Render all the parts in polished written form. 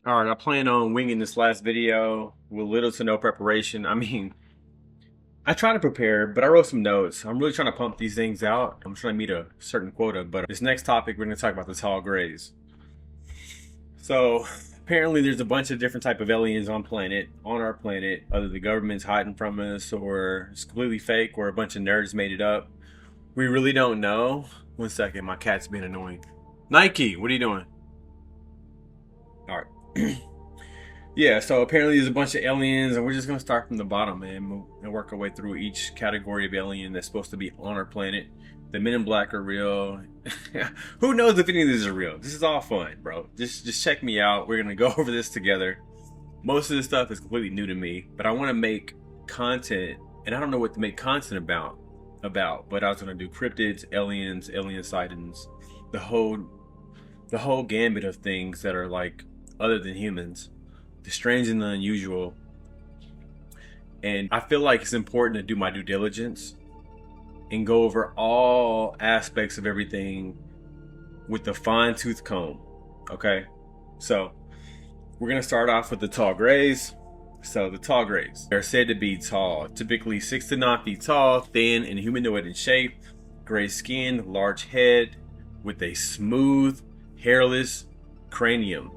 All right, I plan on winging this last video with little to no preparation. I mean, I try to prepare, but I wrote some notes. I'm really trying to pump these things out. I'm trying to meet a certain quota, but this next topic, we're going to talk about the tall grays. So, apparently there's a bunch of different type of aliens on our planet, either the government's hiding from us or it's completely fake or a bunch of nerds made it up. We really don't know. One second, my cat's being annoying. Nike, what are you doing? All right. Yeah, so apparently there's a bunch of aliens, and we're just gonna start from the bottom, man, and work our way through each category of alien that's supposed to be on our planet. The Men in Black are real. Who knows if any of these are real? This is all fun, bro. Just check me out. We're gonna go over this together. Most of this stuff is completely new to me, but I want to make content, and I don't know what to make content about. But I was gonna do cryptids, aliens, alien sightings, the whole the whole gambit of things that are like other than humans, the strange and the unusual. And I feel like it's important to do my due diligence and go over all aspects of everything with the fine tooth comb. Okay, so we're gonna start off with the tall grays. So the tall grays, they're said to be tall, typically 6 to 9 feet tall, thin and humanoid in shape, gray skin, large head, with a smooth, hairless cranium.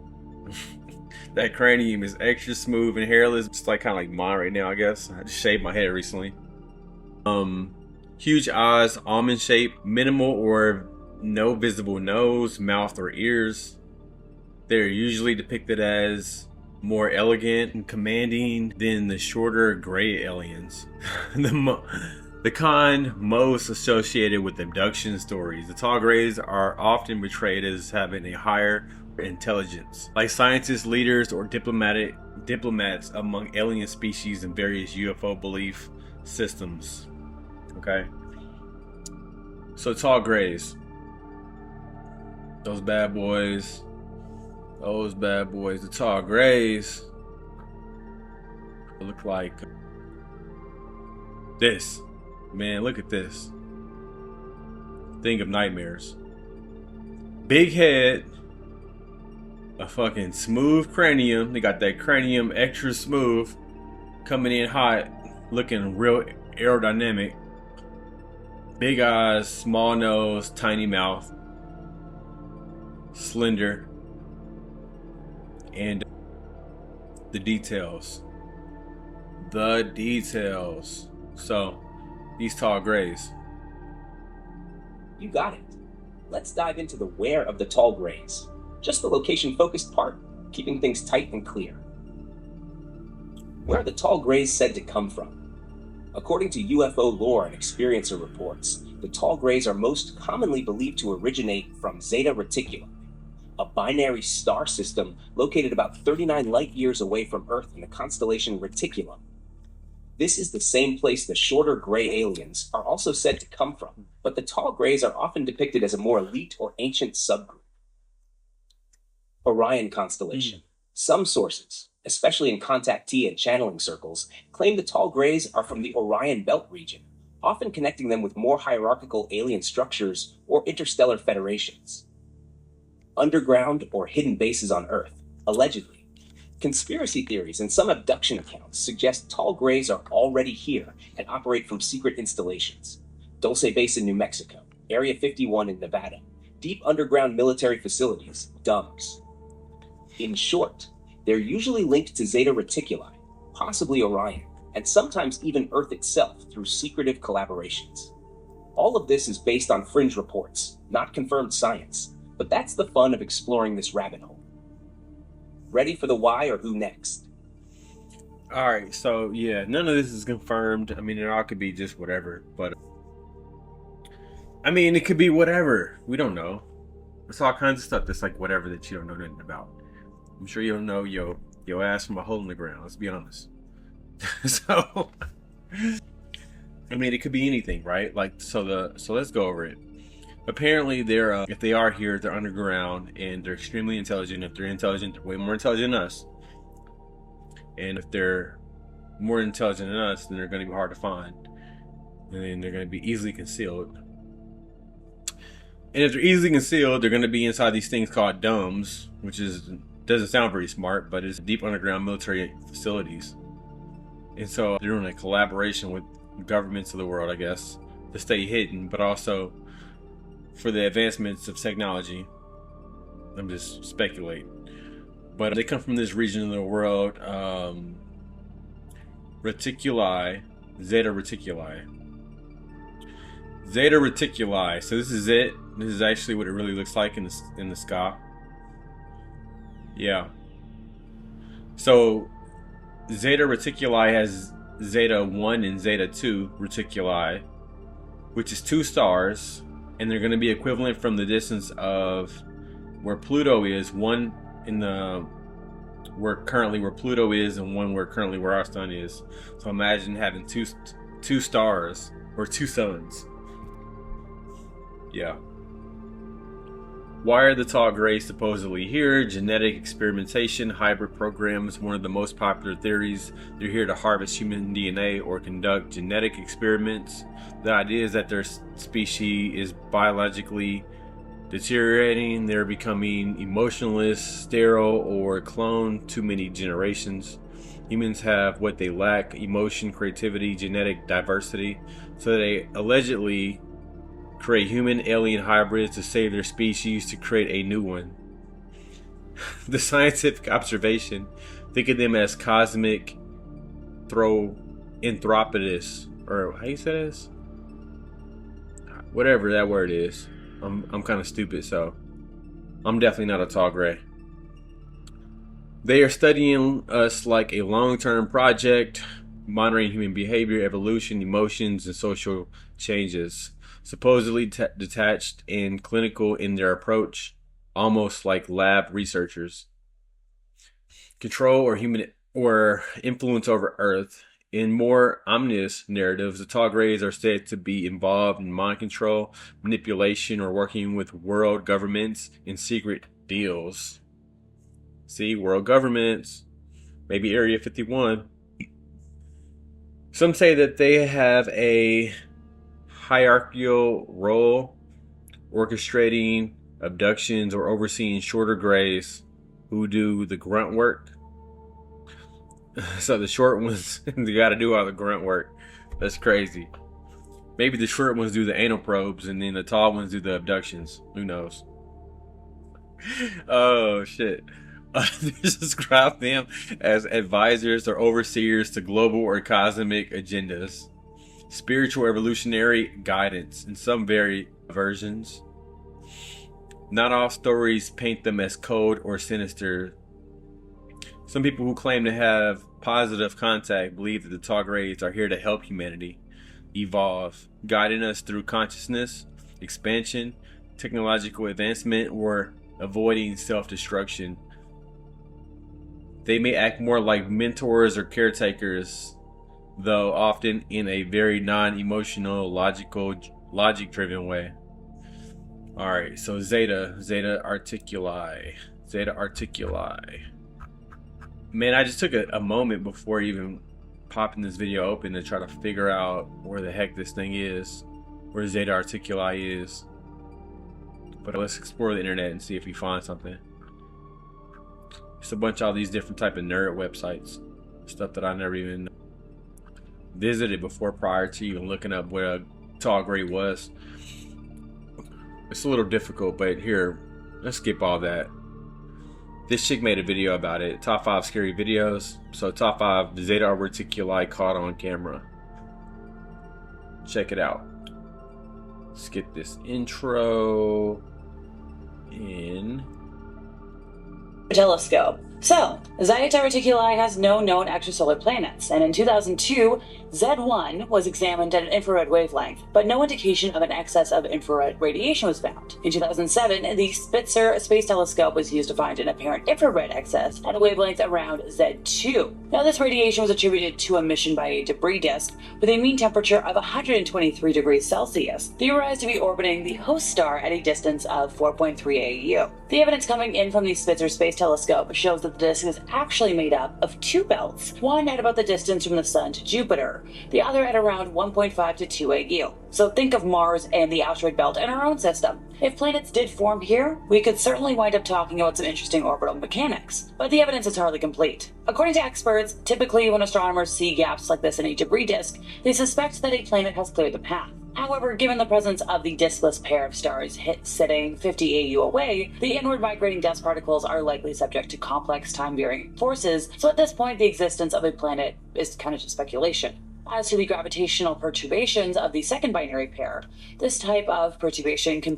That cranium is extra smooth and hairless, just like kind of like mine right now, I guess. I just shaved my head recently. Huge eyes, almond shape, minimal or no visible nose, mouth, or ears. They're usually depicted as more elegant and commanding than the shorter gray aliens. The kind most associated with abduction stories. The tall grays are often portrayed as having a higher intelligence, like scientists, leaders, or diplomats among alien species and various UFO belief systems. Okay, so tall grays, those bad boys, the tall grays look like this. Man, look at this thing of nightmares. Big head, a fucking smooth cranium. They got that cranium extra smooth, coming in hot, looking real aerodynamic. Big eyes, small nose, tiny mouth, slender, and the details. So, these tall grays. You got it. Let's dive into the where of the tall grays. Just the location-focused part, keeping things tight and clear. Where are the tall grays said to come from? According to UFO lore and experiencer reports, the tall grays are most commonly believed to originate from Zeta Reticuli, a binary star system located about 39 light years away from Earth in the constellation Reticulum. This is the same place the shorter gray aliens are also said to come from, but the tall grays are often depicted as a more elite or ancient subgroup. Orion constellation. Some sources, especially in contactee and channeling circles, claim the tall grays are from the Orion Belt region, often connecting them with more hierarchical alien structures or interstellar federations. Underground or hidden bases on Earth, allegedly. Conspiracy theories and some abduction accounts suggest tall grays are already here and operate from secret installations. Dulce Base in New Mexico, Area 51 in Nevada, deep underground military facilities, DUMBs. In short, they're usually linked to Zeta Reticuli, possibly Orion, and sometimes even Earth itself through secretive collaborations. All of this is based on fringe reports, not confirmed science, but that's the fun of exploring this rabbit hole. Ready for the why or who next? All right, so yeah, none of this is confirmed. I mean, it all could be just whatever, but I mean, it could be whatever. We don't know. It's all kinds of stuff that's like whatever that you don't know nothing about. I'm sure you don't know your ass from a hole in the ground. Let's be honest. So, I mean, it could be anything, right? Like, so let's go over it. Apparently, they're if they are here, they're underground and they're extremely intelligent. If they're intelligent, they're way more intelligent than us. And if they're more intelligent than us, then they're going to be hard to find, and then they're going to be easily concealed. And if they're easily concealed, they're going to be inside these things called domes, which is Doesn't sound very smart, but it's deep underground military facilities. And so they're doing a collaboration with governments of the world, I guess, to stay hidden, but also for the advancements of technology. I'm just speculating. But they come from this region of the world, Reticuli, Zeta Reticuli. Zeta Reticuli. So this is it. This is actually what it really looks like in the sky. Yeah. So Zeta Reticuli has Zeta 1 and Zeta 2 Reticuli, which is 2 stars, and they're going to be equivalent from the distance of where Pluto is, one in the where Pluto is, and one where our sun is. So imagine having two stars or 2 suns. Yeah. Why are the tall grays supposedly here? Genetic experimentation, hybrid programs, one of the most popular theories. They're here to harvest human DNA or conduct genetic experiments. The idea is that their species is biologically deteriorating. They're becoming emotionless, sterile, or cloned too many generations. Humans have what they lack: emotion, creativity, genetic diversity. So they allegedly create human-alien hybrids to save their species to create a new one. The scientific observation, think of them as cosmic anthropodists, or how you say this? Whatever that word is. I'm kind of stupid, so I'm definitely not a tall gray. They are studying us like a long-term project, monitoring human behavior, evolution, emotions, and social changes. Supposedly detached and clinical in their approach, almost like lab researchers. Control or influence over Earth. In more ominous narratives, the tall grays are said to be involved in mind control, manipulation, or working with world governments in secret deals. See, world governments, maybe Area 51. Some say that they have a hierarchical role, orchestrating abductions or overseeing shorter grays who do the grunt work. So the short ones, they got to do all the grunt work. That's crazy. Maybe the short ones do the anal probes and then the tall ones do the abductions. Who knows? Oh shit. They describe them as advisors or overseers to global or cosmic agendas. Spiritual evolutionary guidance in some versions. Not all stories paint them as cold or sinister. Some people who claim to have positive contact believe that the tall grays are here to help humanity evolve, guiding us through consciousness, expansion, technological advancement, or avoiding self-destruction. They may act more like mentors or caretakers, though often in a very non-emotional, logic-driven way. Alright, so Zeta Reticuli. Man, I just took a moment before even popping this video open to try to figure out where the heck this thing is, where Zeta Reticuli is. But let's explore the internet and see if we find something. It's a bunch of all these different type of nerd websites, stuff that I never even visited before prior to even looking up where a tall gray was. It's a little difficult, but here, let's skip all that. This chick made a video about it. Top 5 scary videos. So top 5 Zeta Reticuli caught on camera. Check it out. Let's get this intro in. Telescope. So, Zeta Reticuli has no known extrasolar planets, and in 2002, Z1 was examined at an infrared wavelength, but no indication of an excess of infrared radiation was found. In 2007, the Spitzer Space Telescope was used to find an apparent infrared excess at a wavelength around Z2. Now, this radiation was attributed to emission by a debris disk with a mean temperature of 123 degrees Celsius, theorized to be orbiting the host star at a distance of 4.3 AU. The evidence coming in from the Spitzer Space Telescope shows that the disk is actually made up of two belts, one at about the distance from the Sun to Jupiter, the other at around 1.5 to 2 AU. So think of Mars and the asteroid belt in our own system. If planets did form here, we could certainly wind up talking about some interesting orbital mechanics, but the evidence is hardly complete. According to experts, typically when astronomers see gaps like this in a debris disk, they suspect that a planet has cleared the path. However, given the presence of the diskless pair of stars sitting 50 AU away, the inward migrating dust particles are likely subject to complex time-varying forces, so at this point the existence of a planet is kind of just speculation. As to the gravitational perturbations of the second binary pair, this type of perturbation can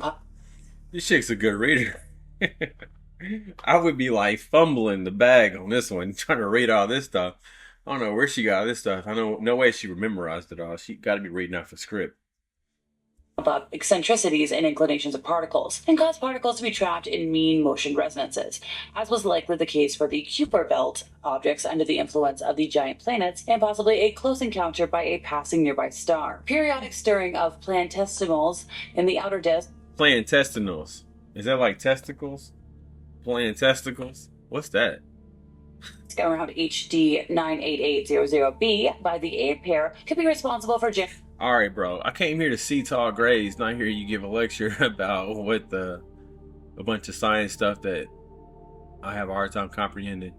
This chick's a good reader. I would be like fumbling the bag on this one, trying to read all this stuff. I don't know where she got this stuff. I know no way she memorized it all. She got to be reading off a script. Up eccentricities and inclinations of particles, and cause particles to be trapped in mean motion resonances, as was likely the case for the Kuiper belt objects under the influence of the giant planets, and possibly a close encounter by a passing nearby star. Periodic stirring of planetesimals in the outer disk. Planetesimals. Is that like testicles? Planetesticles? What's that? Around HD 98800b by the A pair could be responsible for Alright, bro. I came here to see tall grays, not hear you give a lecture about a bunch of science stuff that I have a hard time comprehending.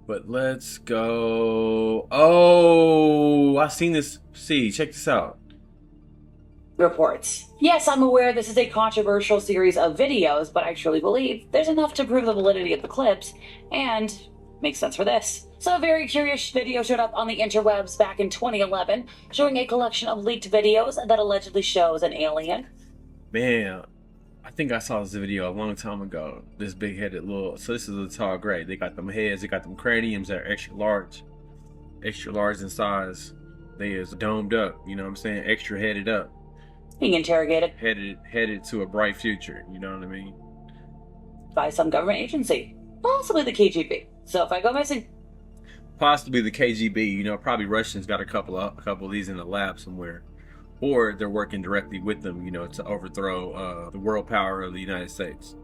But let's go. Oh, I've seen this. See, check this out. Reports. Yes, I'm aware this is a controversial series of videos, but I truly believe there's enough to prove the validity of the clips, and makes sense for this. So a very curious video showed up on the interwebs back in 2011, showing a collection of leaked videos that allegedly shows an alien. Man, I think I saw this video a long time ago. This big-headed little, so this is a tall gray. They got them heads, they got them craniums that are extra large in size. They is domed up, you know what I'm saying? Extra headed up. Being interrogated. Headed to a bright future, you know what I mean? By some government agency. Possibly the KGB. So if I go missing, possibly the KGB, you know, probably Russians got a couple of these in the lab somewhere, or they're working directly with them, you know, to overthrow the world power of the United States.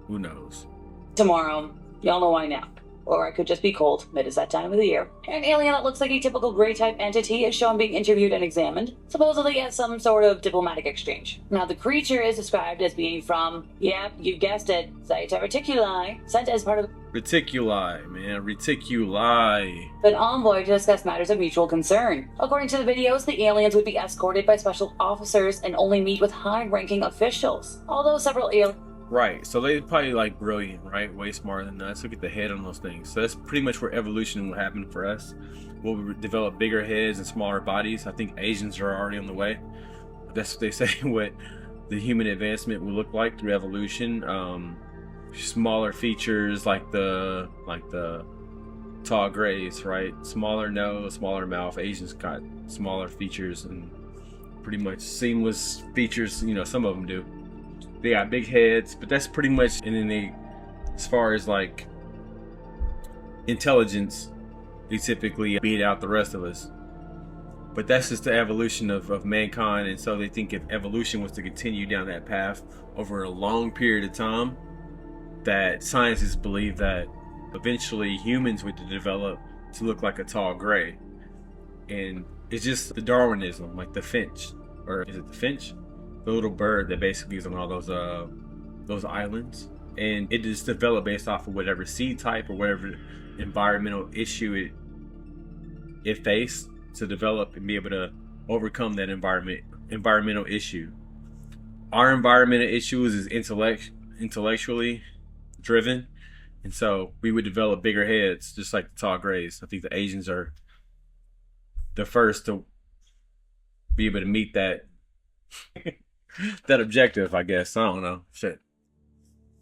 Who knows? Tomorrow, y'all know why now. Or I could just be cold, it is that time of the year. An alien that looks like a typical gray-type entity is shown being interviewed and examined, supposedly at some sort of diplomatic exchange. Now, the creature is described as being from, yep, you guessed it, Zeta Reticuli, sent as part of Reticuli, man, Reticuli. an envoy to discuss matters of mutual concern. According to the videos, the aliens would be escorted by special officers and only meet with high-ranking officials. Although several aliens... Right, so they probably like brilliant, right? Way smarter than us. Look at the head on those things. So that's pretty much where evolution will happen for us. We'll develop bigger heads and smaller bodies. I think Asians are already on the way. That's what they say what the human advancement will look like through evolution. Smaller features like the tall grays, right? Smaller nose, smaller mouth. Asians got smaller features and pretty much seamless features. You know, some of them do. They got big heads, but that's pretty much, and then they, as far as like intelligence, they typically beat out the rest of us. But that's just the evolution of mankind, and so they think if evolution was to continue down that path over a long period of time, that scientists believe that eventually humans would develop to look like a tall gray. And it's just the Darwinism, like the finch, or is it the finch? The little bird that basically is on all those islands, and it just developed based off of whatever seed type or whatever environmental issue it faced to develop and be able to overcome that environmental issue. Our environmental issues is intellectually driven, and so we would develop bigger heads just like the tall grays. I think the Asians are the first to be able to meet that that objective, I guess. I don't know. Shit.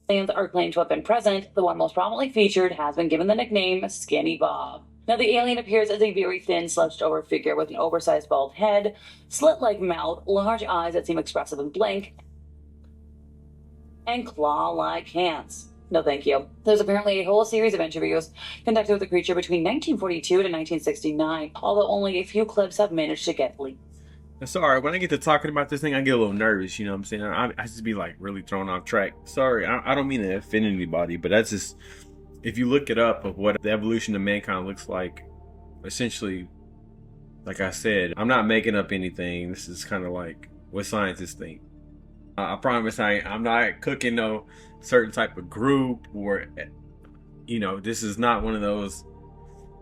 aliens are claimed to have been present. The one most prominently featured has been given the nickname Skinny Bob. Now, the alien appears as a very thin, slouched-over figure with an oversized bald head, slit-like mouth, large eyes that seem expressive and blank, and claw-like hands. No thank you. There's apparently a whole series of interviews conducted with the creature between 1942 to 1969, although only a few clips have managed to get leaked. Sorry, when I get to talking about this thing, I get a little nervous, you know what I'm saying? I just be like really thrown off track. Sorry, I don't mean to offend anybody, but that's just, if you look it up of what the evolution of mankind looks like, essentially, like I said, I'm not making up anything. This is kind of like what scientists think. I promise I'm not cooking no certain type of group, or, you know, this is not one of those.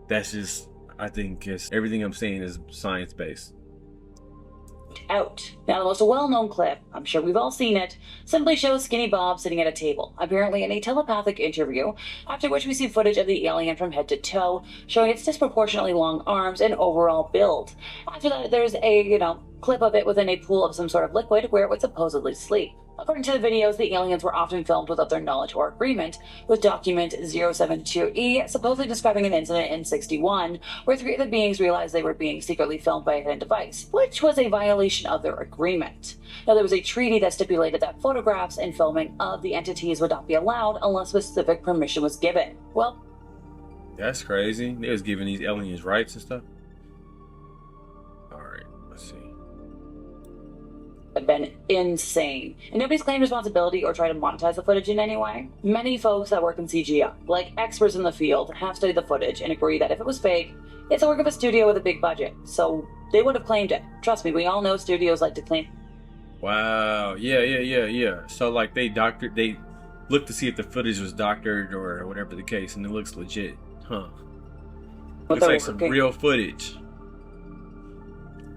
That's just, I think everything I'm saying is science-based. Out. Now, the most well-known clip, I'm sure we've all seen it, simply shows Skinny Bob sitting at a table, apparently in a telepathic interview, after which we see footage of the alien from head to toe, showing its disproportionately long arms and overall build. After that, there's a, clip of it within a pool of some sort of liquid where it would supposedly sleep. According to the videos, the aliens were often filmed without their knowledge or agreement, with document 072E supposedly describing an incident in 61, where 3 of the beings realized they were being secretly filmed by a hidden device, which was a violation of their agreement. Now, there was a treaty that stipulated that photographs and filming of the entities would not be allowed unless specific permission was given. Well, that's crazy. They was giving these aliens rights and stuff. Alright, let's see. Have been insane, and nobody's claimed responsibility or tried to monetize the footage in any way. Many folks that work in CGI, like experts in the field, have studied the footage and agree that if it was fake, it's the work of a studio with a big budget, so they would have claimed it. Trust me, we all know studios like to claim. Wow, yeah. So like they look to see if the footage was doctored or whatever the case, and it looks legit, huh? Looks like some real footage.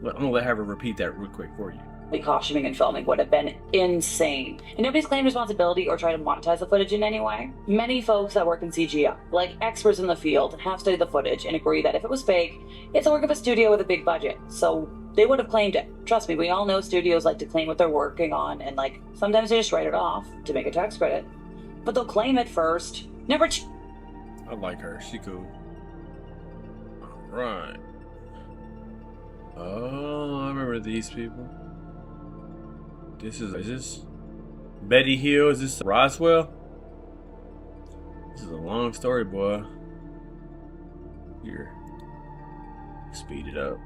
I'm gonna have her repeat that real quick for you. Costuming and filming would have been insane, and nobody's claimed responsibility or tried to monetize the footage in any way. Many folks that work in CGI, like experts in the field, have studied the footage and agree that if it was fake, it's the work of a studio with a big budget, so they would have claimed it. Trust me, we all know studios like to claim what they're working on, and sometimes they just write it off to make a tax credit. But they'll claim it first. Never I like her, she cool. Alright. Oh, I remember these people. Is this Betty Hill? Is this Roswell? This is a long story, boy. Here, speed it up.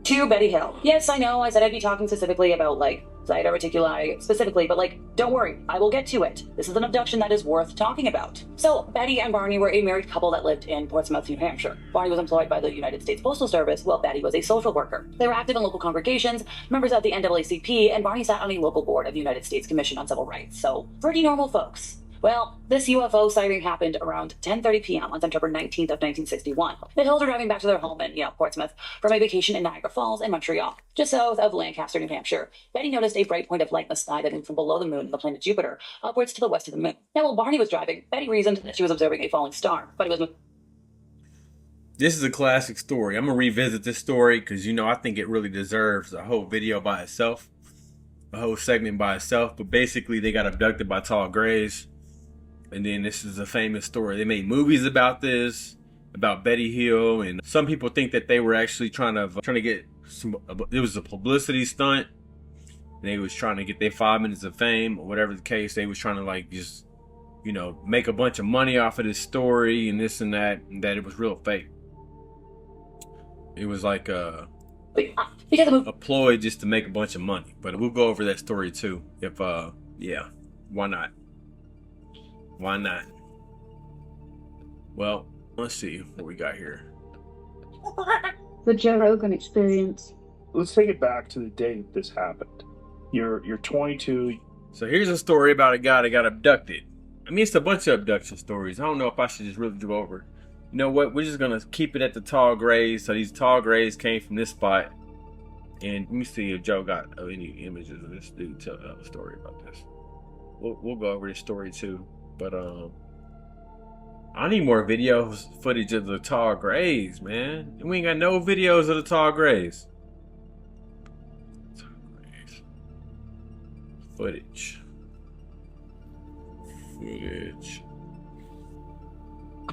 To Betty Hill. Yes, I know, I said I'd be talking specifically about, Zeta Reticuli specifically, but, don't worry, I will get to it. This is an abduction that is worth talking about. So, Betty and Barney were a married couple that lived in Portsmouth, New Hampshire. Barney was employed by the United States Postal Service, while Betty was a social worker. They were active in local congregations, members of the NAACP, and Barney sat on a local board of the United States Commission on Civil Rights, so pretty normal folks. Well, this UFO sighting happened around 10:30 p.m. on September 19th of 1961. The Hills were driving back to their home in, Portsmouth from a vacation in Niagara Falls and Montreal, just south of Lancaster, New Hampshire. Betty noticed a bright point of light in the sky that moved from below the moon and the planet Jupiter, upwards to the west of the moon. Now, while Barney was driving, Betty reasoned that she was observing a falling star, but it was... This is a classic story. I'm gonna revisit this story because, I think it really deserves a whole video by itself, a whole segment by itself. But basically, they got abducted by tall grays. And then this is a famous story. They made movies about this, about Betty Hill, and some people think that they were actually trying to get some. It was a publicity stunt. And they was trying to get their 5 minutes of fame, or whatever the case. They was trying to just, make a bunch of money off of this story and this and that it was real fake. It was like a ploy just to make a bunch of money. But we'll go over that story too. If yeah, why not? Why not? Well, let's see what we got here. The Joe Rogan Experience. Let's take it back to the day that this happened. You're 22. So here's a story about a guy that got abducted. I mean, it's a bunch of abduction stories. I don't know if I should just really go over. You know what? We're just gonna keep it at the tall grays. So these tall grays came from this spot. And let me see if Joe got any images of this dude tell a story about this. We'll go over this story too. But I need more footage of the tall grays, man. We ain't got no videos of the tall grays. Footage.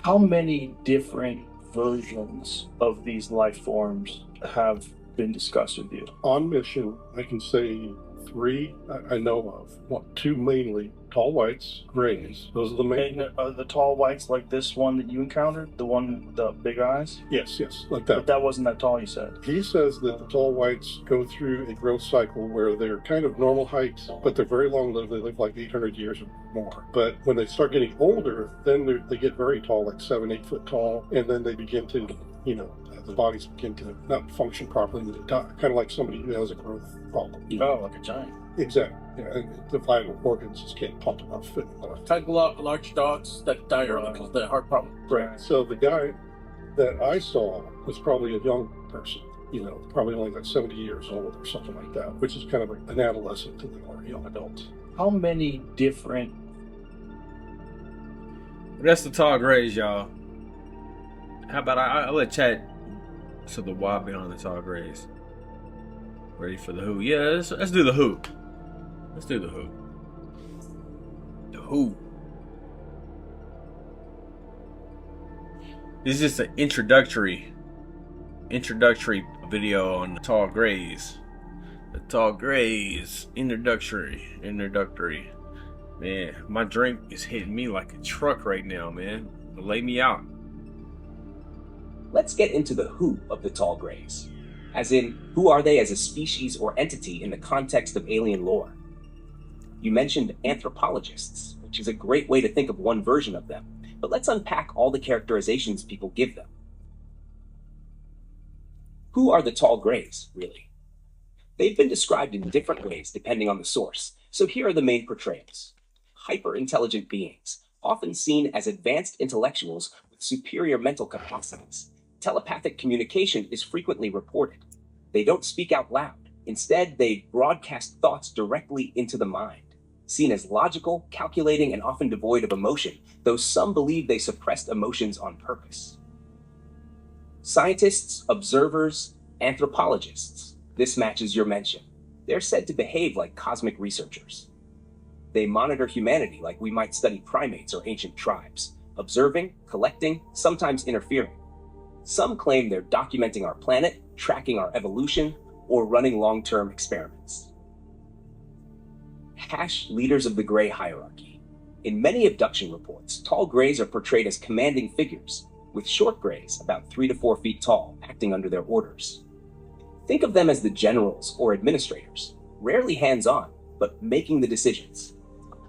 How many different versions of these life forms have been discussed with you? On mission, I can say 3 I know of. 2 mainly. tall whites, grays. Those are the main. And are the tall whites like this one that you encountered? The one with the big eyes? Yes, like But that. that wasn't that tall, you said. He says that the tall whites go through a growth cycle where they're kind of normal height, but they're very long lived. They live like 800 years or more. But when they start getting older, then they get very tall, like 7, 8 foot tall, and then they begin to, the bodies begin to not function properly and they die. Kind of like somebody who has a growth problem. Oh, like a giant. Exactly. Yeah, and the vital organs just can't pump enough. Like large dogs that die early because of the heart problem. Right. So the guy that I saw was probably a young person, probably only like 70 years old or something like that, which is kind of an adolescent to or a young adult. How many different... That's the tall grays, y'all. How about I'll let chat to the why behind the tall grays. Ready for the who? Yeah, let's do the who. Let's do the who. The who. This is just an introductory video on the tall grays. The tall grays. Introductory. Man, my drink is hitting me like a truck right now, man. Lay me out. Let's get into the who of the tall grays. As in, who are they as a species or entity in the context of alien lore? You mentioned anthropologists, which is a great way to think of one version of them, but let's unpack all the characterizations people give them. Who are the tall grays, really? They've been described in different ways depending on the source, so here are the main portrayals. Hyper-intelligent beings, often seen as advanced intellectuals with superior mental capacities. Telepathic communication is frequently reported. They don't speak out loud. Instead, they broadcast thoughts directly into the mind. Seen as logical, calculating, and often devoid of emotion, though some believe they suppressed emotions on purpose. Scientists, observers, anthropologists. This matches your mention. They're said to behave like cosmic researchers. They monitor humanity like we might study primates or ancient tribes, observing, collecting, sometimes interfering. Some claim they're documenting our planet, tracking our evolution, or running long-term experiments. Leaders of the gray hierarchy. In many abduction reports, tall grays are portrayed as commanding figures, with short grays, about 3 to 4 feet tall, acting under their orders. Think of them as the generals or administrators, rarely hands-on, but making the decisions.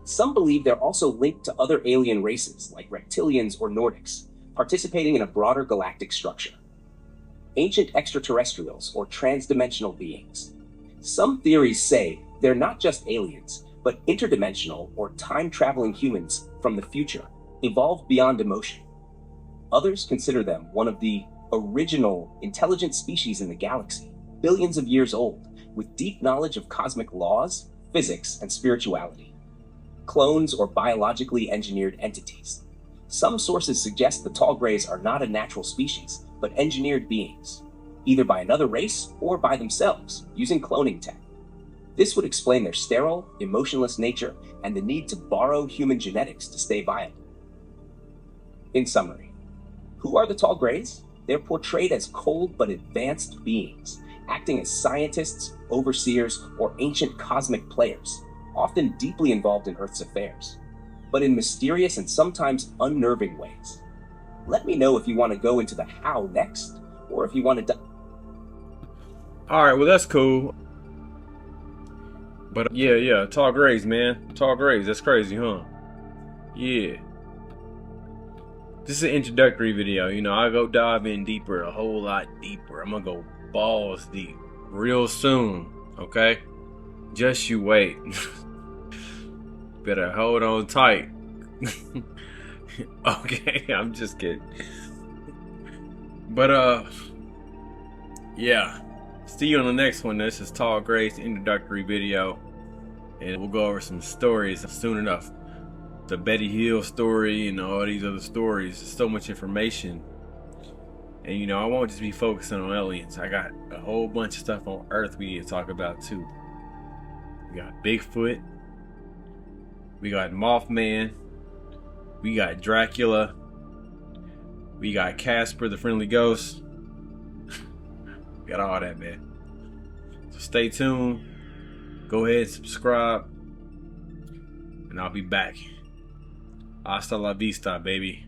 Some believe they're also linked to other alien races, like reptilians or Nordics, participating in a broader galactic structure. Ancient extraterrestrials or transdimensional beings. Some theories say they're not just aliens, but interdimensional or time-traveling humans from the future, evolved beyond emotion. Others consider them one of the original intelligent species in the galaxy, billions of years old, with deep knowledge of cosmic laws, physics, and spirituality. Clones or biologically engineered entities. Some sources suggest the tall grays are not a natural species, but engineered beings, either by another race or by themselves, using cloning tech. This would explain their sterile, emotionless nature and the need to borrow human genetics to stay viable. In summary, who are the tall grays? They're portrayed as cold but advanced beings, acting as scientists, overseers, or ancient cosmic players, often deeply involved in Earth's affairs, but in mysterious and sometimes unnerving ways. Let me know if you want to go into the how next, or if you want to... Alright, well that's cool. But yeah, tall grays, man. Tall grays, that's crazy, huh? Yeah. This is an introductory video, I'll go dive in deeper, a whole lot deeper. I'm gonna go balls deep real soon, okay? Just you wait. Better hold on tight. Okay, I'm just kidding. But yeah. See you on the next one. This is Tall Gray's introductory video. And we'll go over some stories soon enough. The Betty Hill story and all these other stories. There's so much information. And I won't just be focusing on aliens. I got a whole bunch of stuff on Earth we need to talk about too. We got Bigfoot. We got Mothman. We got Dracula. We got Casper the Friendly Ghost. We got all that, man. So stay tuned. Go ahead, subscribe. And and I'll be back. Hasta la vista, baby.